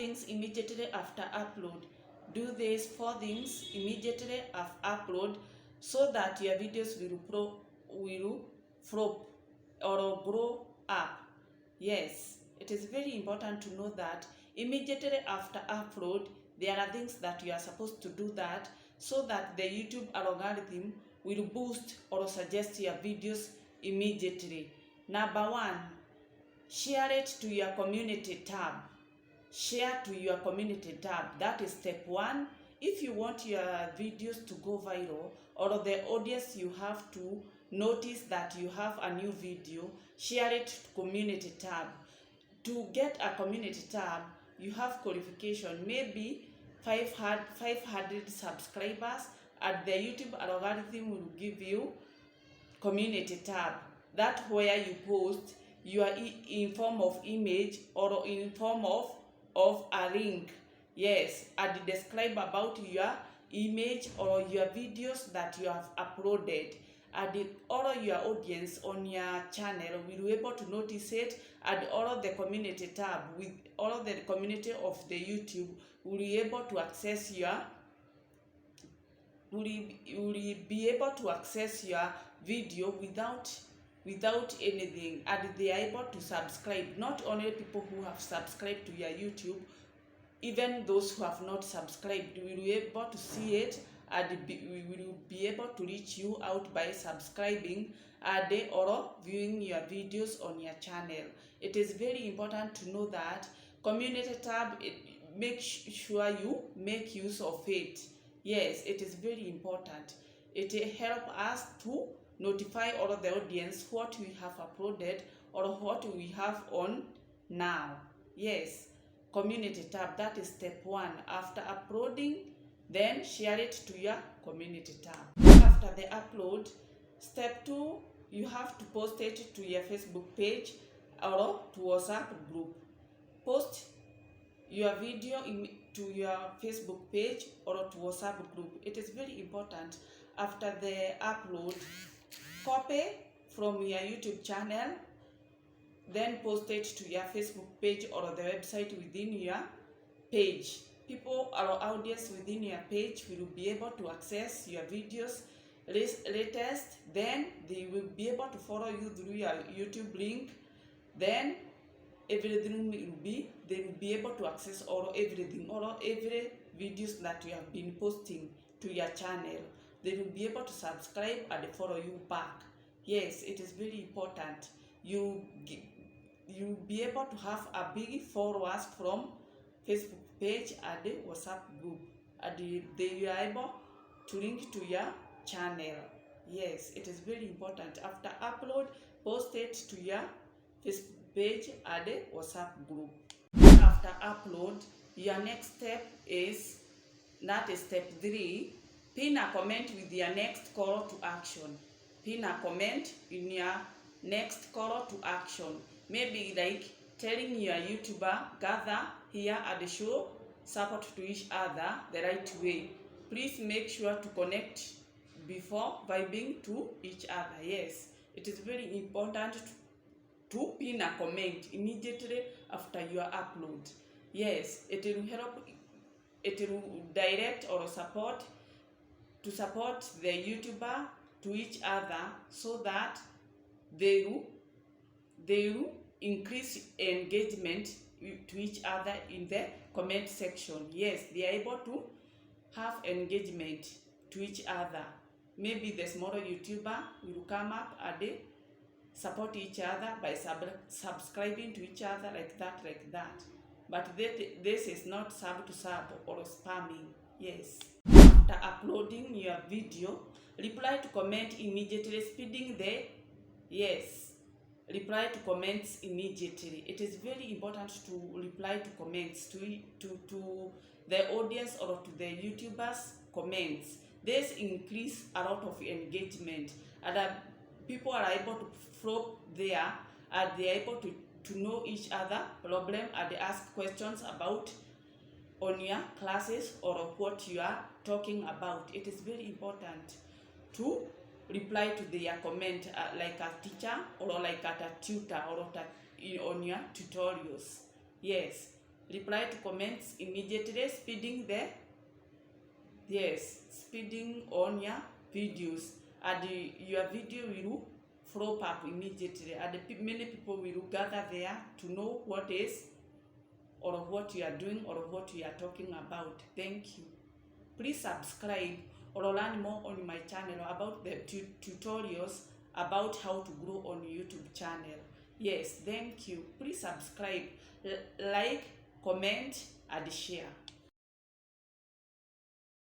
things immediately after upload. Do these 4 things immediately after upload so that your videos will flop or grow up. Yes, it is very important to know that immediately after upload, there are things that you are supposed to do that so that the YouTube algorithm will boost or suggest your videos immediately. Number 1, share it to your community tab. Share to your community tab. That is step 1. If you want your videos to go viral or the audience you have to notice that you have a new video, share it to community tab. To get a community tab, you have qualification, maybe 500 subscribers, and the YouTube algorithm will give you community tab. That's where you post your in form of image or in form of a link. Yes, and describe about your image or your videos that you have uploaded, and all your audience on your channel will be able to notice it, and all the community tab with all the community of the YouTube will be able to access your video without anything, and they are able to subscribe. Not only people who have subscribed to your YouTube, even those who have not subscribed will be able to see it, and we will be able to reach you out by subscribing or viewing your videos on your channel. It is very important to know that community tab, make sure you make use of it. Yes, it is very important. It helps us to notify all of the audience what we have uploaded or what we have on now. Yes, community tab, that is step 1. After uploading, then share it to your community tab. After the upload, step 2, you have to post it to your Facebook page or to WhatsApp group. Post your video to your Facebook page or to WhatsApp group. It is very important. After the upload, copy from your YouTube channel, then post it to your Facebook page or the website within your page. People or audience within your page will be able to access your videos latest, then they will be able to follow you through your YouTube link. Then everything they will be able to access everything or every videos that you have been posting to your channel. They will be able to subscribe and follow you back. Yes, it is very important. You be able to have a big followers from Facebook page and WhatsApp group, and they are able to link to your channel. Yes, it is very important. After upload, post it to your Facebook page and WhatsApp group. After upload, your next step is, that is step 3, pin a comment with your next call to action. Pin a comment in your next call to action. Maybe like telling your YouTuber, gather here and show support to each other the right way. Please make sure to connect before vibing to each other. Yes, it is very important to pin a comment immediately after your upload. Yes, it will help, it will direct or support the YouTuber to each other so that they will increase engagement to each other in the comment section. Yes, they are able to have engagement to each other. Maybe the smaller YouTuber will come up and support each other by subscribing to each other like that. But this is not sub to sub or spamming. Yes. After uploading your video, reply to comment immediately, speeding the reply to comments immediately. It is very important to reply to comments, to the audience or to the YouTubers' comments. This increase a lot of engagement, and people are able to flow there, and they are able to know each other problem and ask questions about on your classes or what you are talking about. It is very important to reply to their comment like a teacher or like a tutor or on your tutorials. Yes, reply to comments immediately, speeding on your videos, and your video will flop up immediately, and many people will gather there to know what is or what you are doing or what you are talking about. Thank you. Please subscribe or learn more on my channel about the tutorials about how to grow on YouTube channel. Yes, thank you. Please subscribe, like, comment, and share.